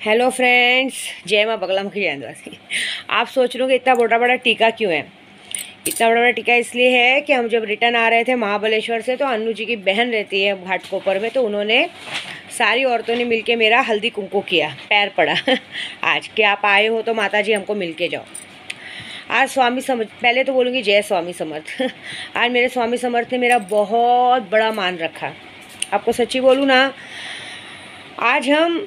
Hello friends, जय माँ बगला मुखी जयंतवासी। आप सोच रहे हो कि इतना बड़ा टीका क्यों है? इतना बड़ा टीका इसलिए है कि हम जब रिटर्न आ रहे थे महाबलेश्वर से, तो अन्नू जी की बहन रहती है घाटकोपर में, तो उन्होंने सारी औरतों ने मिलके मेरा हल्दी कुंकू किया, पैर पड़ा आज कि आप आए हो तो माता जी हमको मिल के जाओ। आज स्वामी समर्थ, पहले तो बोलूँगी जय स्वामी समर्थ। आज मेरे स्वामी समर्थ ने मेरा बहुत बड़ा मान रखा। आपको सच्ची बोलूँ ना, आज हम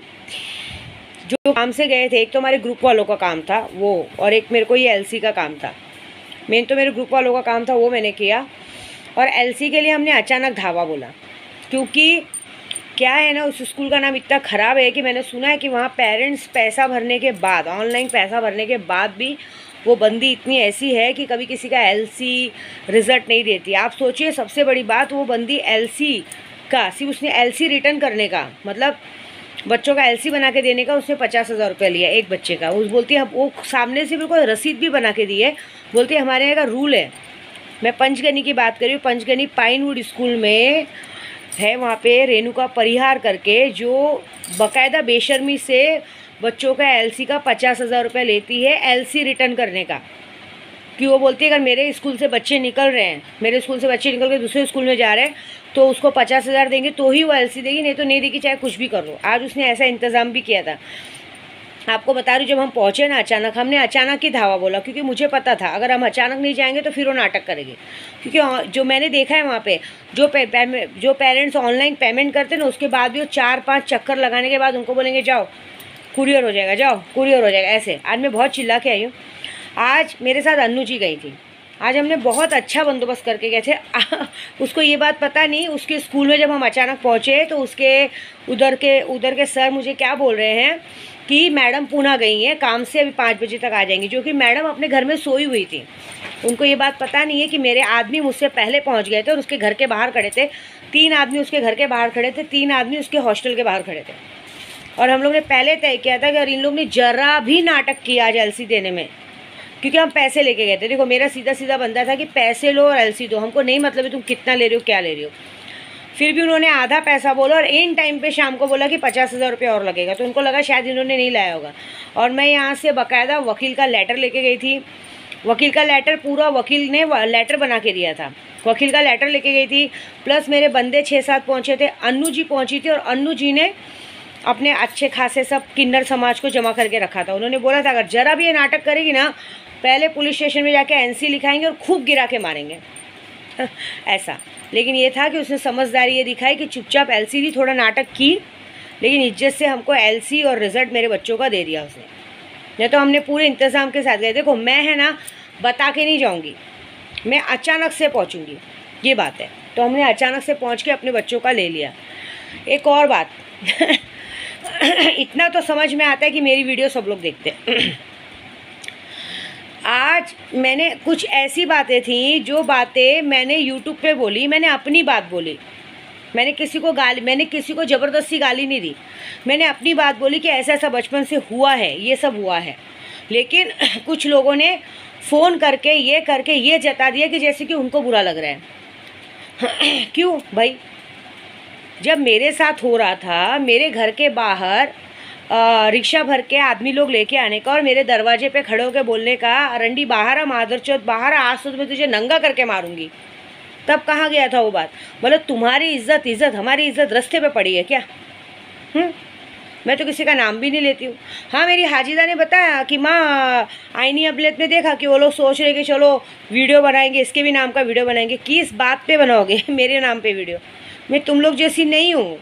जो काम से गए थे, एक तो हमारे ग्रुप वालों का काम था वो, और एक मेरे को ये एलसी का काम था। मेन तो मेरे ग्रुप वालों का काम था, वो मैंने किया। और एलसी के लिए हमने अचानक धावा बोला, क्योंकि क्या है ना, उस स्कूल का नाम इतना ख़राब है कि मैंने सुना है कि वहाँ पेरेंट्स पैसा भरने के बाद, ऑनलाइन पैसा भरने के बाद भी वो बंदी इतनी ऐसी है कि कभी किसी का एलसी रिज़ल्ट नहीं देती। आप सोचिए, सबसे बड़ी बात, वो बंदी एलसी का, सिर्फ उसने एलसी रिटर्न करने का, मतलब बच्चों का एलसी बना के देने का, उसने 50,000 रुपये लिया एक बच्चे का। उस बोलती है, वो सामने से बिल्कुल रसीद भी बना के दी है। बोलती है हमारे यहाँ का रूल है। मैं पंचगनी की बात कर रही हूँ, पंचगनी पाइनवुड स्कूल में है, वहाँ पे रेणुका परिहार करके, जो बाकायदा बेशर्मी से बच्चों का एलसी का 50,000 रुपये लेती है एलसी रिटर्न करने का। कि वो बोलती है अगर मेरे स्कूल से बच्चे निकल रहे हैं, मेरे स्कूल से बच्चे निकल के दूसरे स्कूल में जा रहे हैं, तो उसको 50,000 देंगे तो ही वो एलसी देगी, नहीं तो नहीं देगी, चाहे कुछ भी कर लो। आज उसने ऐसा इंतज़ाम भी किया था। आपको बता रही हूँ, जब हम पहुँचे ना अचानक, हमने अचानक ही धावा बोला, क्योंकि मुझे पता था अगर हम अचानक नहीं जाएंगे तो फिर वो नाटक करेंगे। क्योंकि जो मैंने देखा है वहाँ पे, जो पेरेंट्स ऑनलाइन पेमेंट करते हैं ना, उसके बाद भी वो 4-5 चक्कर लगाने के बाद उनको बोलेंगे जाओ कुरियर हो जाएगा, जाओ कुरियर हो जाएगा, ऐसे। आज मैं बहुत चिल्ला के आई हूँ। आज मेरे साथ अन्नू जी गई थी। आज हमने बहुत अच्छा बंदोबस्त करके गए थे। उसको ये बात पता नहीं, उसके स्कूल में जब हम अचानक पहुँचे तो उसके उधर के सर मुझे क्या बोल रहे हैं कि मैडम पुणे गई हैं काम से, अभी 5 बजे तक आ जाएंगी, जो कि मैडम अपने घर में सोई हुई थी। उनको ये बात पता नहीं है कि मेरे आदमी मुझसे पहले पहुँच गए थे और उसके घर के बाहर खड़े थे। 3 आदमी उसके घर के बाहर खड़े थे, 3 आदमी उसके हॉस्टल के बाहर खड़े थे। और हम लोग ने पहले तय किया था कि अगर इन लोग ने जरा भी नाटक किया आज एलसी देने में, क्योंकि हम पैसे लेके गए थे। देखो, मेरा सीधा सीधा बंदा था कि पैसे लो और एलसी दो, हमको नहीं मतलब है तुम कितना ले रहे हो, क्या ले रहे हो। फिर भी उन्होंने आधा पैसा बोला और इन टाइम पे शाम को बोला कि 50,000 रुपये और लगेगा, तो उनको लगा शायद इन्होंने नहीं लाया होगा। और मैं यहाँ से बाकायदा वकील का लेटर लेके गई थी। वकील का लेटर पूरा वकील ने लेटर बना के दिया था, वकील का लेटर लेके गई थी। प्लस मेरे बंदे 6-7 पहुँचे थे, अन्नू जी पहुँची थी, और अन्नू जी ने अपने अच्छे खासे सब किन्नर समाज को जमा करके रखा था। उन्होंने बोला था अगर जरा भी ये नाटक करेगी ना, पहले पुलिस स्टेशन में जाके एनसी लिखाएंगे और खूब गिरा के मारेंगे। ऐसा। लेकिन ये था कि उसने समझदारी ये दिखाई कि चुपचाप एलसी दी, थोड़ा नाटक की, लेकिन इज्जत से हमको एलसी और रिज़ल्ट मेरे बच्चों का दे दिया उसने। नहीं तो हमने पूरे इंतज़ाम के साथ गए। देखो, मैं है ना, बता के नहीं जाऊँगी, मैं अचानक से पहुँचूँगी, ये बात है। तो हमने अचानक से पहुँच के अपने बच्चों का ले लिया। एक और बात इतना तो समझ में आता है कि मेरी वीडियो सब लोग देखते हैं। आज मैंने कुछ ऐसी बातें थी, जो बातें मैंने यूट्यूब पे बोली, मैंने अपनी बात बोली। मैंने किसी को ज़बरदस्ती गाली नहीं दी। मैंने अपनी बात बोली कि ऐसा ऐसा बचपन से हुआ है, ये सब हुआ है। लेकिन कुछ लोगों ने फ़ोन करके ये जता दिया कि जैसे कि उनको बुरा लग रहा है। क्यों भाई? जब मेरे साथ हो रहा था, मेरे घर के बाहर रिक्शा भर के आदमी लोग लेके आने का और मेरे दरवाजे पे खड़े होकर बोलने का, रंडी बाहर आ, मादरचोद बाहर आ, आज तो मैं तुझे नंगा करके मारूंगी, तब कहाँ गया था वो बात? मतलब तुम्हारी इज्जत हमारी इज्जत रास्ते पे पड़ी है क्या? मैं तो किसी का नाम भी नहीं लेती हूँ। हाँ, मेरी हाजिदा ने बताया कि माँ, आईनी अबलेट में देखा कि वो लोग सोच रहे कि चलो वीडियो बनाएंगे, इसके भी नाम का वीडियो बनाएंगे। किस बात पे बनाओगे मेरे नाम पे वीडियो? मैं तुम लोग जैसी नहीं हूँ,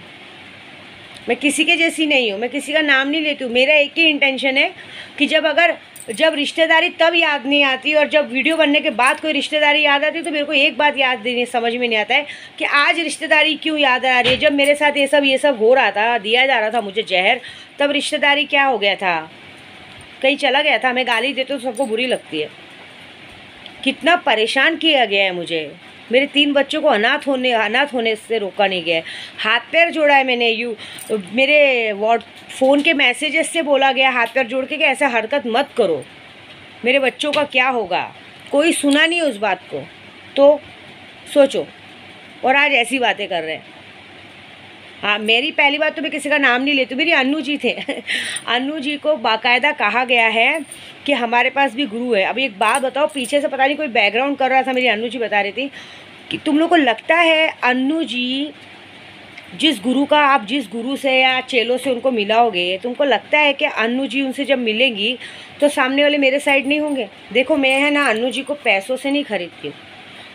मैं किसी के जैसी नहीं हूँ, मैं किसी का नाम नहीं लेती हूँ। मेरा एक ही इंटेंशन है कि जब रिश्तेदारी तब याद नहीं आती, और जब वीडियो बनने के बाद कोई रिश्तेदारी याद आती है, तो मेरे को एक बात याद नहीं, समझ में नहीं आता है कि आज रिश्तेदारी क्यों याद आ रही है। जब मेरे साथ ये सब हो रहा था, दिया जा रहा था मुझे जहर, तब रिश्तेदारी क्या हो गया था? कहीं चला गया था? मैं गाली देती हूँ तो सबको बुरी लगती है। कितना परेशान किया गया है मुझे। मेरे 3 बच्चों को अनाथ होने से रोका नहीं गया है। हाथ पैर जोड़ा है मैंने, मेरे फ़ोन के मैसेजेस से बोला गया हाथ पैर जोड़ के कि ऐसा हरकत मत करो, मेरे बच्चों का क्या होगा। कोई सुना नहीं उस बात को, तो सोचो। और आज ऐसी बातें कर रहे हैं। हाँ, मेरी पहली बात तो मैं किसी का नाम नहीं लेती, मेरी अन्नू जी थे अन्नू जी को बाकायदा कहा गया है कि हमारे पास भी गुरु है। अब एक बात बताओ, पीछे से पता नहीं कोई बैकग्राउंड कर रहा था, मेरी अन्नू जी बता रही थी कि तुम लोग को लगता है अन्नू जी जिस गुरु से या चेलों से उनको मिलाओगे, तुमको लगता है कि अन्नू जी उनसे जब मिलेंगी तो सामने वाले मेरे साइड नहीं होंगे? देखो, मैं है ना अन्नू जी को पैसों से नहीं खरीदती हूँ,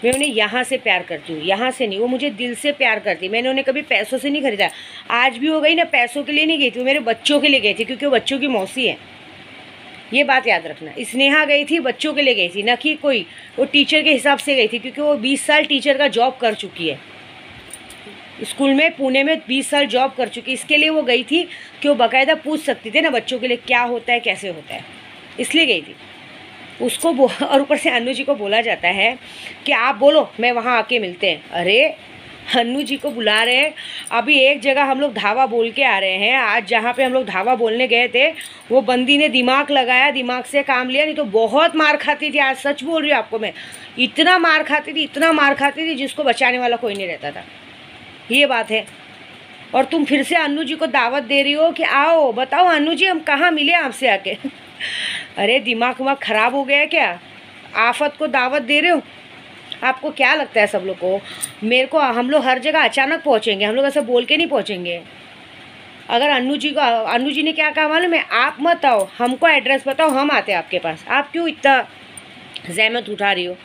मैं उन्हें यहाँ से प्यार करती हूँ, यहाँ से नहीं। वो मुझे दिल से प्यार करती, मैंने उन्हें कभी पैसों से नहीं खरीदा। आज भी हो गई ना, पैसों के लिए नहीं गई थी, वो मेरे बच्चों के लिए गई थी, क्योंकि वो बच्चों की मौसी है। ये बात याद रखना। स्नेहा गई थी बच्चों के लिए गई थी, ना कि कोई वो टीचर के हिसाब से गई थी, क्योंकि वो 20 साल टीचर का जॉब कर चुकी है स्कूल में, पुणे में 20 साल जॉब कर चुकी। इसके लिए वो गई थी कि वो बाकायदा पूछ सकती थी ना बच्चों के लिए क्या होता है, कैसे होता है, इसलिए गई थी उसको। और ऊपर से अन्नू जी को बोला जाता है कि आप बोलो, मैं वहाँ आके मिलते हैं। अरे अन्नू जी को बुला रहे हैं। अभी एक जगह हम लोग धावा बोल के आ रहे हैं, आज जहाँ पे हम लोग धावा बोलने गए थे वो बंदी ने दिमाग लगाया, दिमाग से काम लिया, नहीं तो बहुत मार खाती थी। आज सच बोल रही हूँ आपको मैं, इतना मार खाती थी, इतना मार खाती थी, जिसको बचाने वाला कोई नहीं रहता था। ये बात है। और तुम फिर से अन्नू जी को दावत दे रही हो कि आओ, बताओ अन्नू जी हम कहाँ मिले आपसे आके अरे दिमाग वमाग ख़राब हो गया है क्या? आफत को दावत दे रहे हो? आपको क्या लगता है सब लोग को? मेरे को, हम लोग हर जगह अचानक पहुँचेंगे, हम लोग ऐसा बोल के नहीं पहुँचेंगे। अगर अन्नू जी ने क्या कहा मालूम है? आप मत आओ, हमको एड्रेस बताओ, हम आते हैं आपके पास। आप क्यों इतना जहमत उठा रही हो?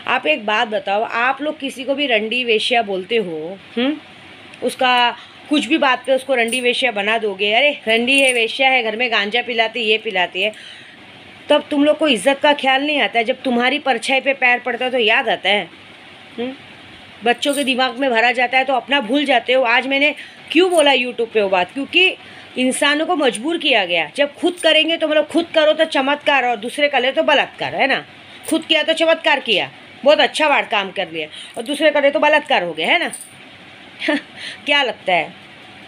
आप एक बात बताओ, आप लोग किसी को भी रंडी वेश्या बोलते हो, उसका कुछ भी बात पे उसको रंडी वेश्या बना दोगे, अरे रंडी है, वेश्या है, घर में गांजा पिलाती, ये पिलाती है, तब तुम लोग को इज्जत का ख्याल नहीं आता है? जब तुम्हारी परछाई पे पैर पड़ता है तो याद आता है? बच्चों के दिमाग में भरा जाता है तो अपना भूल जाते हो। आज मैंने क्यों बोला यूट्यूब पे वो बात? क्योंकि इंसानों को मजबूर किया गया। जब खुद करेंगे तो मतलब खुद करो तो चमत्कार, और दूसरे करे तो बलात्कार, है ना? खुद किया तो चमत्कार किया, बहुत अच्छा वार काम कर लिया, और दूसरे करे तो बलात्कार हो गया, है ना? क्या लगता है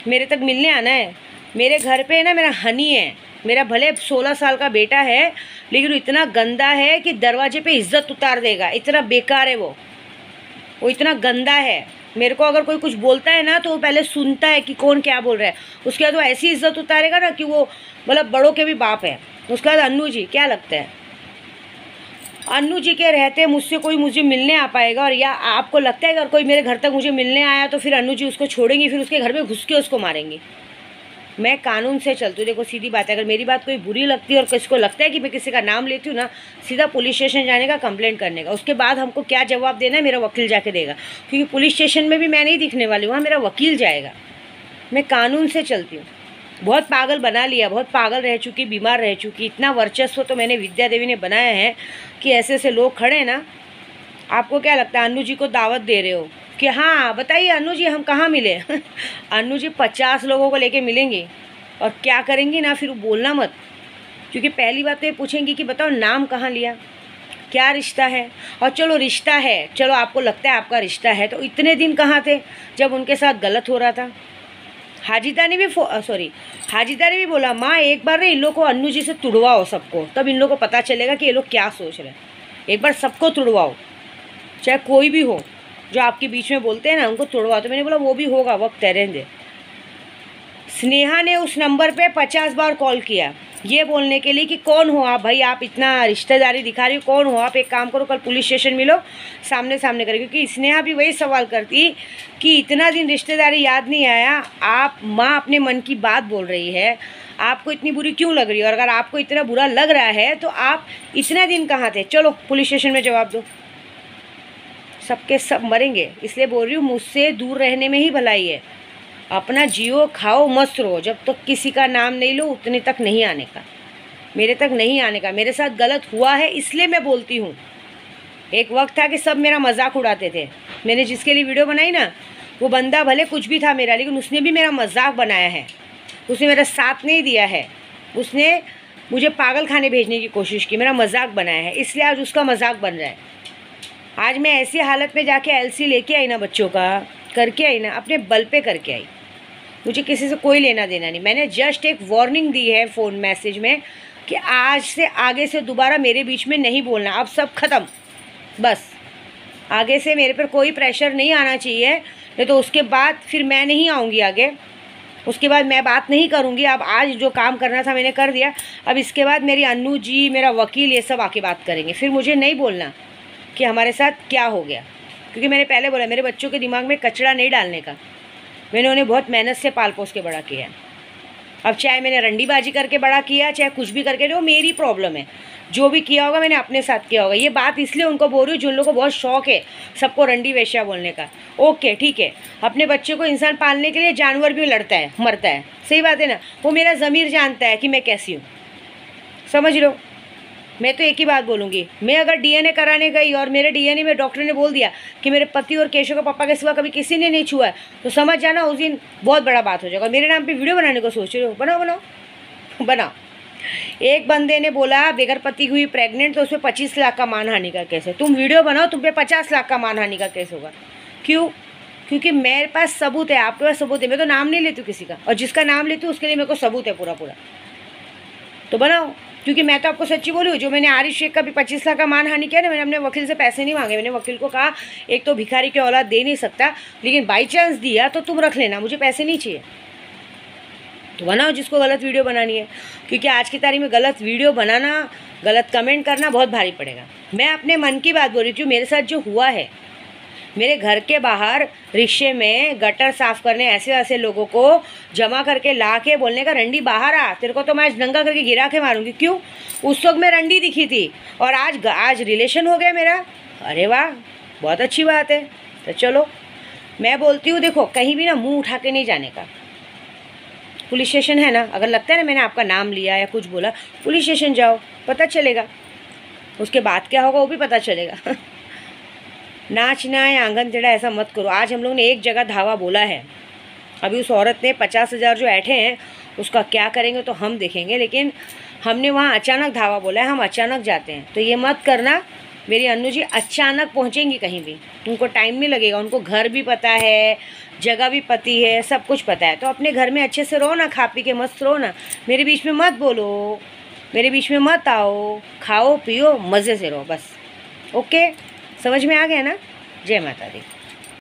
मेरे तक मिलने आना है? मेरे घर पे ना मेरा हनी है, मेरा भले 16 साल का बेटा है, लेकिन वो इतना गंदा है कि दरवाजे पे इज्जत उतार देगा। इतना बेकार है वो इतना गंदा है। मेरे को अगर कोई कुछ बोलता है ना तो वो पहले सुनता है कि कौन क्या बोल रहा है, उसके बाद वो ऐसी इज्जत उतारेगा ना कि वो मतलब बड़ों के भी बाप है। उसके बाद अन्नू जी, क्या लगता है अन्नू जी के रहते मुझसे कोई मुझे मिलने आ पाएगा? और या आपको लगता है अगर कोई मेरे घर तक मुझे मिलने आया तो फिर अन्नू जी उसको छोड़ेंगी, फिर उसके घर में घुस के उसको मारेंगी? मैं कानून से चलती हूँ। देखो सीधी बात है, अगर मेरी बात कोई बुरी लगती है और किसी को लगता है कि मैं किसी का नाम लेती हूँ ना, सीधा पुलिस स्टेशन जाने का, कंप्लेंट करने का। उसके बाद हमको क्या जवाब देना है मेरा वकील जाके देगा, क्योंकि पुलिस स्टेशन में भी मैं नहीं दिखने वाली, वहाँ मेरा वकील जाएगा। मैं कानून से चलती हूँ। बहुत पागल बना लिया, बहुत पागल रह चुकी, बीमार रह चुकी। इतना वर्चस्व तो मैंने विद्या देवी ने बनाया है कि ऐसे ऐसे लोग खड़े हैं ना। आपको क्या लगता है अन्नू जी को दावत दे रहे हो कि हाँ बताइए अन्नू जी हम कहाँ मिले? अन्नू जी 50 लोगों को लेके मिलेंगी और क्या करेंगी ना, फिर बोलना मत, क्योंकि पहली बात तो ये पूछेंगी कि बताओ नाम कहाँ लिया, क्या रिश्ता है। और चलो रिश्ता है, चलो आपको लगता है आपका रिश्ता है, तो इतने दिन कहाँ थे जब उनके साथ गलत हो रहा था? हाजिदा ने भी बोला माँ एक बार ना इन लोग को अन्नू जी से तुड़वाओ सबको, तब इन लोग को पता चलेगा कि ये लोग क्या सोच रहे हैं। एक बार सबको तुड़वाओ, चाहे कोई भी हो जो आपके बीच में बोलते हैं ना, उनको तुड़वाओ। तो मैंने बोला वो भी होगा, वक्त है, रहने दे। स्नेहा ने उस नंबर पे 50 बार कॉल किया ये बोलने के लिए कि कौन हो आप भाई, आप इतना रिश्तेदारी दिखा रही हो, कौन हो आप? एक काम करो कल पुलिस स्टेशन मिलो, सामने सामने करें। क्योंकि स्नेहा भी वही सवाल करती कि इतना दिन रिश्तेदारी याद नहीं आया, आप माँ अपने मन की बात बोल रही है, आपको इतनी बुरी क्यों लग रही है? और अगर आपको इतना बुरा लग रहा है तो आप इतने दिन कहाँ थे? चलो पुलिस स्टेशन में जवाब दो। सबके सब मरेंगे, इसलिए बोल रही हूँ मुझसे दूर रहने में ही भलाई है। अपना जियो, खाओ, मस्त रहो, जब तक किसी का नाम नहीं लो उतने तक नहीं आने का, मेरे तक नहीं आने का। मेरे साथ गलत हुआ है इसलिए मैं बोलती हूँ। एक वक्त था कि सब मेरा मजाक उड़ाते थे। मैंने जिसके लिए वीडियो बनाई ना, वो बंदा भले कुछ भी था मेरा, लेकिन उसने भी मेरा मजाक बनाया है, उसने मेरा साथ नहीं दिया है, उसने मुझे पागल खाने भेजने की कोशिश की, मेरा मजाक बनाया है, इसलिए आज उसका मजाक बन रहा है। आज मैं ऐसी हालत में जाके एलसी लेके आई ना, बच्चों का करके आई ना, अपने बल पे करके आई। मुझे किसी से कोई लेना देना नहीं। मैंने जस्ट एक वार्निंग दी है फ़ोन मैसेज में कि आज से आगे से दोबारा मेरे बीच में नहीं बोलना, अब सब ख़त्म, बस आगे से मेरे पर कोई प्रेशर नहीं आना चाहिए नहीं तो उसके बाद फिर मैं नहीं आऊँगी आगे, उसके बाद मैं बात नहीं करूँगी। अब आज जो काम करना था मैंने कर दिया, अब इसके बाद मेरी अन्नू जी, मेरा वकील, ये सब आके बात करेंगे। फिर मुझे नहीं बोलना कि हमारे साथ क्या हो गया, क्योंकि मैंने पहले बोला मेरे बच्चों के दिमाग में कचरा नहीं डालने का। मैंने उन्हें बहुत मेहनत से पाल पोस के बड़ा किया है। अब चाहे मैंने रंडीबाजी करके बड़ा किया, चाहे कुछ भी करके, वो मेरी प्रॉब्लम है। जो भी किया होगा मैंने अपने साथ किया होगा। ये बात इसलिए उनको बोल रही हूँ जिन लोगों को बहुत शौक है सबको रंडी वेश्या बोलने का। ओके ठीक है, अपने बच्चे को इंसान पालने के लिए जानवर भी लड़ता है, मरता है, सही बात है ना। वो मेरा ज़मीर जानता है कि मैं कैसी हूँ, समझ लो। मैं तो एक ही बात बोलूँगी, मैं अगर डीएनए कराने गई और मेरे डीएनए में डॉक्टर ने बोल दिया कि मेरे पति और केशव के पापा के सिवा कभी किसी ने नहीं छुआ है, तो समझ जाना उस दिन बहुत बड़ा बात हो जाएगा। मेरे नाम पे वीडियो बनाने को सोच रहे हो, बनाओ बनाओ बनाओ। एक बंदे ने बोला बगैर पति हुई प्रेग्नेंट तो उस पर 25 लाख का मानहानि का केस है। तुम वीडियो बनाओ, तुम पे 50 लाख का मानहानि का केस होगा। क्यों? क्योंकि मेरे पास सबूत है, आपके पास सबूत है। मैं तो नाम नहीं लेती हूँ किसी का, और जिसका नाम लेती हूँ उसके लिए मेरे को सबूत है पूरा पूरा। तो बनाओ, क्योंकि मैं तो आपको सच्ची बोली हूँ। जो मैंने आरिफ शेख का भी 25 लाख का मानहानि किया ना, मैंने अपने वकील से पैसे नहीं मांगे। मैंने वकील को कहा एक तो भिखारी की औलाद दे नहीं सकता, लेकिन बाई चांस दिया तो तुम रख लेना, मुझे पैसे नहीं चाहिए। तो बनाओ जिसको गलत वीडियो बनानी है, क्योंकि आज की तारीख में गलत वीडियो बनाना, गलत कमेंट करना बहुत भारी पड़ेगा। मैं अपने मन की बात बोल रही थी। मेरे साथ जो हुआ है, मेरे घर के बाहर रिक्शे में गटर साफ़ करने ऐसे ऐसे लोगों को जमा करके ला के बोलने का, रंडी बाहर आ, तेरे को तो मैं आज नंगा करके गिरा के मारूंगी। क्यों? उस वक्त मैं रंडी दिखी थी और आज रिलेशन हो गया मेरा। अरे वाह, बहुत अच्छी बात है। तो चलो मैं बोलती हूँ, देखो कहीं भी ना मुंह उठा के नहीं जाने का। पुलिस स्टेशन है ना, अगर लगता है ना मैंने आपका नाम लिया या कुछ बोला, पुलिस स्टेशन जाओ, पता चलेगा। उसके बाद क्या होगा वो भी पता चलेगा। नाचना या आंगन टेढ़ा ऐसा मत करो। आज हम लोग ने एक जगह धावा बोला है, अभी उस औरत ने 50,000 जो ऐठे हैं उसका क्या करेंगे तो हम देखेंगे, लेकिन हमने वहाँ अचानक धावा बोला है, हम अचानक जाते हैं। तो ये मत करना। मेरी अन्नू जी अचानक पहुँचेंगी कहीं भी, उनको टाइम नहीं लगेगा। उनको घर भी पता है, जगह भी पती है, सब कुछ पता है। तो अपने घर में अच्छे से रहो ना, खा पी के मस्त रहो ना। मेरे बीच में मत बोलो, मेरे बीच में मत आओ, खाओ पियो मज़े से रहो बस। ओके, समझ में आ गया ना? जय माता दी।